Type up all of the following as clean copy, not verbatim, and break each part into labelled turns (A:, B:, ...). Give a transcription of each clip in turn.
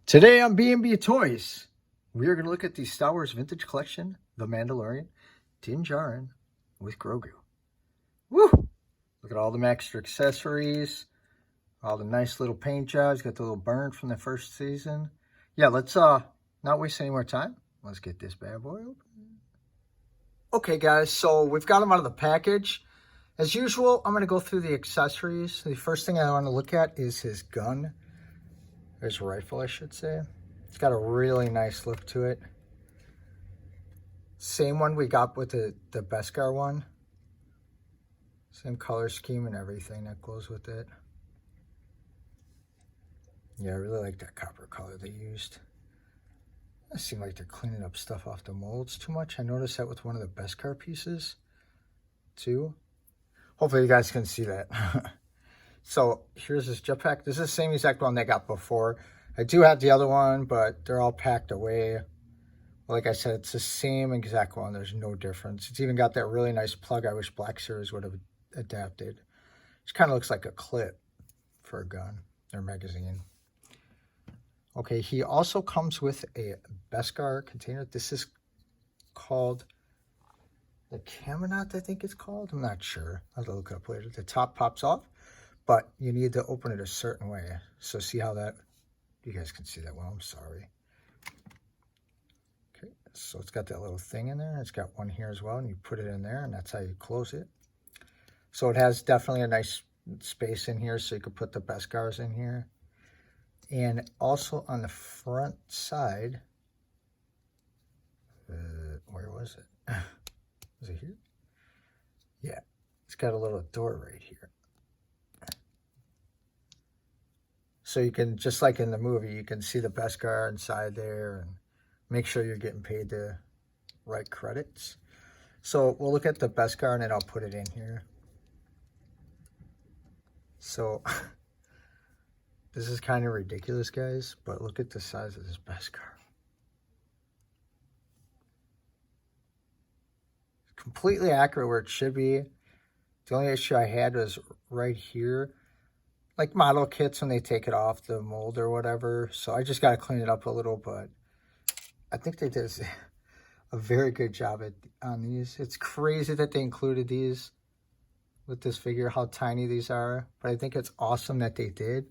A: Today on B&B Toys, we are going to look at the Star Wars Vintage Collection, The Mandalorian, Djarin with Grogu. Woo! Look at all the extra accessories, all the nice little paint jobs. Got the little burn from the first season. Yeah, let's not waste any more time. Let's get this bad boy open. Okay, guys, so we've got them out of the package. As usual, I'm going to go through the accessories. The first thing I want to look at is his gun. His rifle, I should say. It's got a really nice look to it. Same one we got with the Beskar one. Same color scheme and everything that goes with it. Yeah, I really like that copper color they used. It seems like they're cleaning up stuff off the molds too much. I noticed that with one of the Beskar pieces too. Hopefully you guys can see that. So here's this jetpack. This is the same exact one they got before. I do have the other one, but they're all packed away. Like I said, it's the same exact one. There's no difference. It's even got that really nice plug I wish Black Series would have adapted. It kind of looks like a clip for a gun or magazine. Okay, he also comes with a Beskar container. This is called the Caminot, I think it's called. I'm not sure. I'll have to look it up later. The top pops off, but you need to open it a certain way. So see how that, you guys can see that well, I'm sorry. Okay, so it's got that little thing in there. It's got one here as well, and you put it in there, and that's how you close it. So it has definitely a nice space in here, so you could put the Beskars in here. And also on the front side, where was it? Was it here? Yeah, it's got a little door right here. So you can, just like in the movie, you can see the Beskar inside there and make sure you're getting paid the right credits. So we'll look at the Beskar and then I'll put it in here. So this is kind of ridiculous, guys, but look at the size of this Beskar. Completely accurate where it should be. The only issue I had was right here. Like model kits when they take it off the mold or whatever. So I just got to clean it up a little, but I think they did a very good job on these. It's crazy that they included these with this figure, how tiny these are. But I think it's awesome that they did.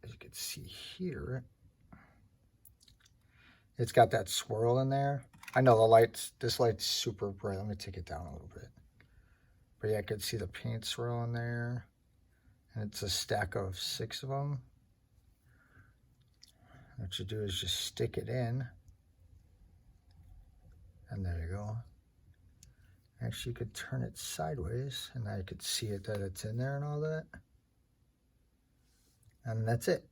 A: As you can see here, it's got that swirl in there. I know the lights, this light's super bright. Let me take it down a little bit. But yeah, I could see the paint swirl in there. And it's a stack of 6 of them. What you do is just stick it in. And there you go. Actually, you could turn it sideways. And now you could see it that it's in there and all that. And that's it.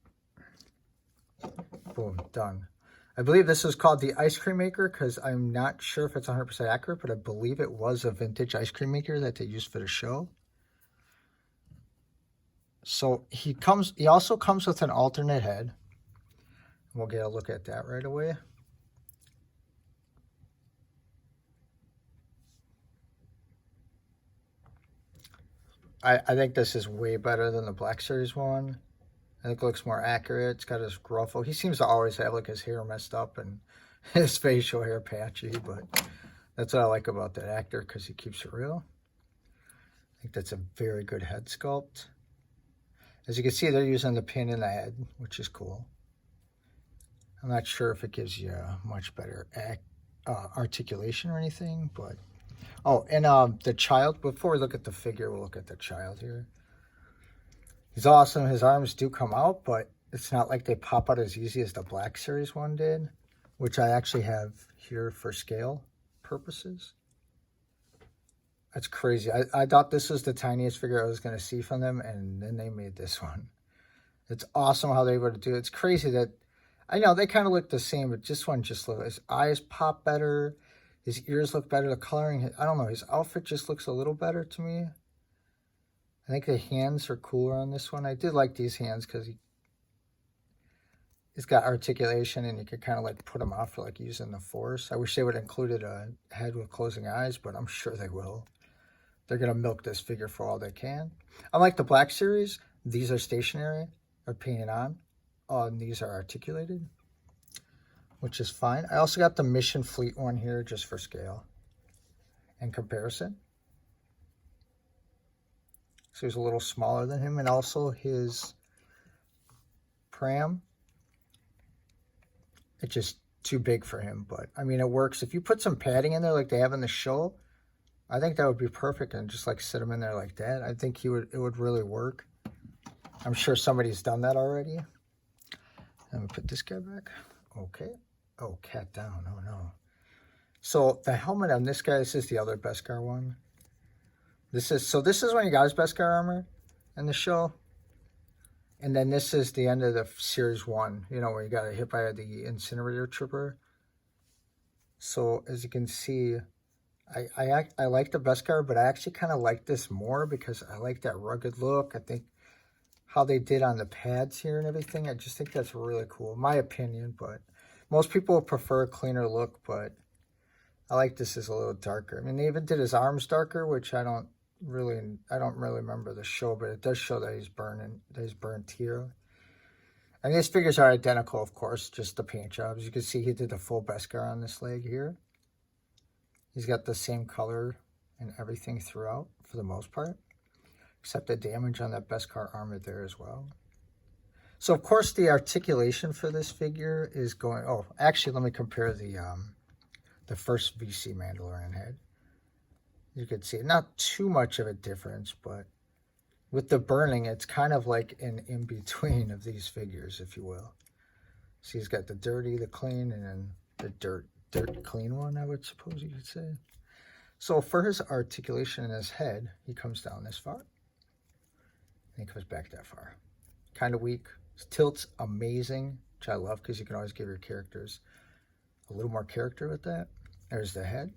A: Boom, done. I believe this was called the ice cream maker because I'm not sure if it's 100% accurate, but I believe it was a vintage ice cream maker that they used for the show. So he also comes with an alternate head. We'll get a look at that right away. I think this is way better than the Black Series one. I think it looks more accurate. It's got his gruffle. He seems to always have like his hair messed up and his facial hair patchy, but that's what I like about that actor because he keeps it real. I think that's a very good head sculpt. As you can see, they're using the pin in the head, which is cool. I'm not sure if it gives you a much better articulation or anything, but... Oh, and the child, before we look at the figure, we'll look at the child here. He's awesome. His arms do come out, but it's not like they pop out as easy as the Black Series one did, which I actually have here for scale purposes. That's crazy. I thought this was the tiniest figure I was going to see from them, and then they made this one. It's awesome how they were able to do it. It's crazy that, I know they kind of look the same, but this one just looks, his eyes pop better, his ears look better, the coloring, I don't know, his outfit just looks a little better to me. I think the hands are cooler on this one. I did like these hands because he's got articulation and you could kind of like put them off for like using the Force. I wish they would have included a head with closing eyes, but I'm sure they will. They're going to milk this figure for all they can. Unlike the Black Series, these are stationary or painted on. and these are articulated, which is fine. I also got the Mission Fleet one here just for scale and comparison. So he's a little smaller than him, and also his pram, it's just too big for him, but I mean, it works. If you put some padding in there like they have in the show, I think that would be perfect, and just like sit him in there like that. I think it would really work. I'm sure somebody's done that already. Let me put this guy back. Okay. Oh, cat down. Oh no. So the helmet on this guy, this is the other Beskar one. This is when he got his Beskar armor in the show. And then this is the end of the series 1, you know, where you got hit by the incinerator trooper. So as you can see, I like the Beskar, but I actually kind of like this more because I like that rugged look. I think how they did on the pads here and everything, I just think that's really cool, in my opinion. But most people prefer a cleaner look, but I like this as a little darker. I mean, they even did his arms darker, which I don't really remember the show, but it does show that he's burnt here. And these figures are identical, of course, just the paint jobs. You can see he did the full Beskar on this leg here. He's got the same color and everything throughout for the most part, except the damage on that Beskar armor there as well. So of course the articulation for this figure is going, oh, actually let me compare the first VC Mandalorian head. You can see not too much of a difference, but with the burning, it's kind of like an in-between of these figures, if you will. So he's got the dirty, the clean, and then the dirt clean one, I would suppose you could say. So for his articulation in his head, he comes down this far, and he comes back that far. Kind of weak. His tilt's amazing, which I love because you can always give your characters a little more character with that. There's the head.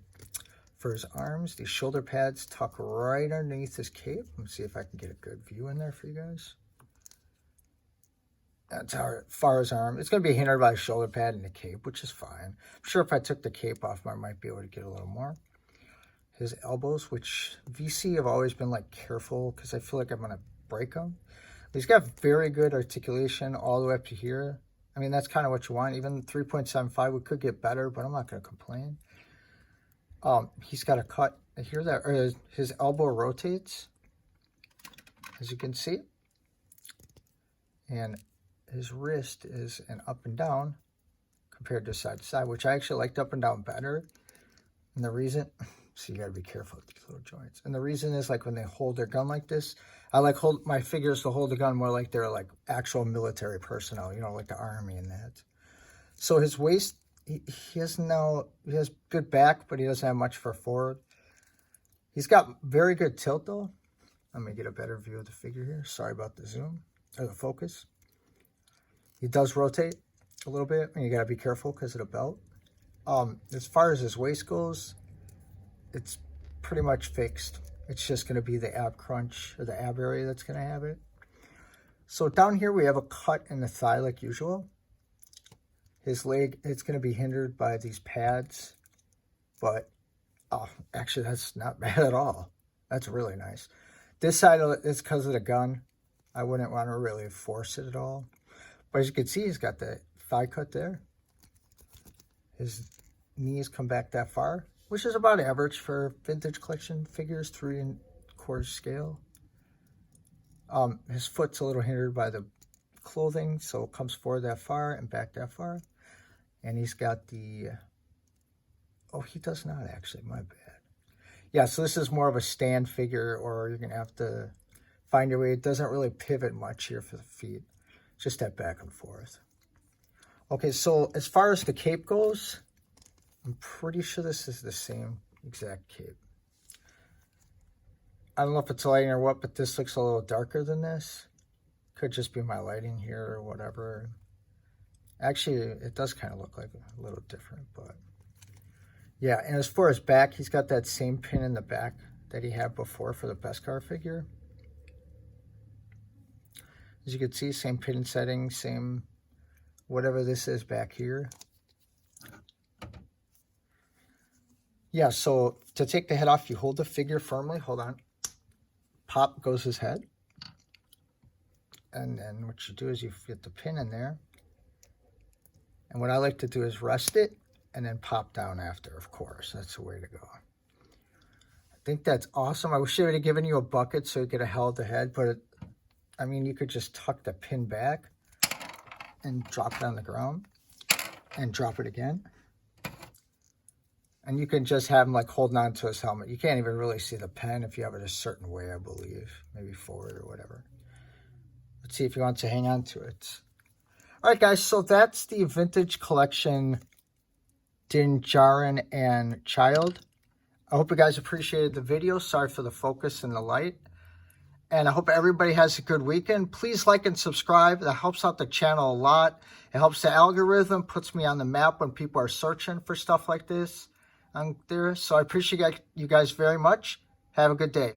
A: For his arms, these shoulder pads tuck right underneath his cape. Let me see if I can get a good view in there for you guys. That's how far his arm. It's going to be hindered by a shoulder pad and the cape, which is fine. I'm sure if I took the cape off, I might be able to get a little more. His elbows, which VC have always been like careful because I feel like I'm going to break them. He's got very good articulation all the way up to here. I mean, that's kind of what you want. Even 3.75, we could get better, but I'm not going to complain. He's got a cut here that his elbow rotates, as you can see, and his wrist is an up and down compared to side to side, which I actually liked up and down better. And the reason, so you got to be careful with these little joints. And the reason is like when they hold their gun like this, I like my figures to hold the gun more like they're like actual military personnel, you know, like the army and that. So his waist, he has good back, but he doesn't have much for forward. He's got very good tilt though. Let me get a better view of the figure here. Sorry about the zoom or the focus. He does rotate a little bit, and you got to be careful because of the belt. As far as his waist goes, it's pretty much fixed. It's just going to be the ab crunch or the ab area that's going to have it. So down here we have a cut in the thigh like usual. His leg, it's going to be hindered by these pads, but actually that's not bad at all. That's really nice. This side of it is because of the gun. I wouldn't want to really force it at all. But as you can see, he's got the thigh cut there. His knees come back that far, which is about average for vintage collection figures, 3¼ scale. His foot's a little hindered by the clothing, so it comes forward that far and back that far. And he's got the, oh, he does not actually, my bad. Yeah, so this is more of a stand figure, or you're going to have to find your way. It doesn't really pivot much here for the feet. Just that back and forth. Okay, so as far as the cape goes, I'm pretty sure this is the same exact cape. I don't know if it's lighting or what, but this looks a little darker than this. Could just be my lighting here or whatever. Actually, it does kind of look like a little different, but yeah. And as far as back, he's got that same pin in the back that he had before for the Beskar figure. As you can see, same pin setting, same whatever this is back here. Yeah, so to take the head off, you hold the figure firmly. Hold on. Pop goes his head. And then what you do is you get the pin in there. And what I like to do is rest it and then pop down after, of course. That's the way to go. I think that's awesome. I wish I would have given you a bucket so you could have held the head, but I mean, you could just tuck the pin back and drop it on the ground and drop it again. And you can just have him like holding on to his helmet. You can't even really see the pen if you have it a certain way, I believe. Maybe forward or whatever. Let's see if he wants to hang on to it. All right, guys. So that's the Vintage Collection Djarin and Child. I hope you guys appreciated the video. Sorry for the focus and the light. And I hope everybody has a good weekend. Please like and subscribe. That helps out the channel a lot. It helps the algorithm, puts me on the map when people are searching for stuff like this on there. So I appreciate you guys very much. Have a good day.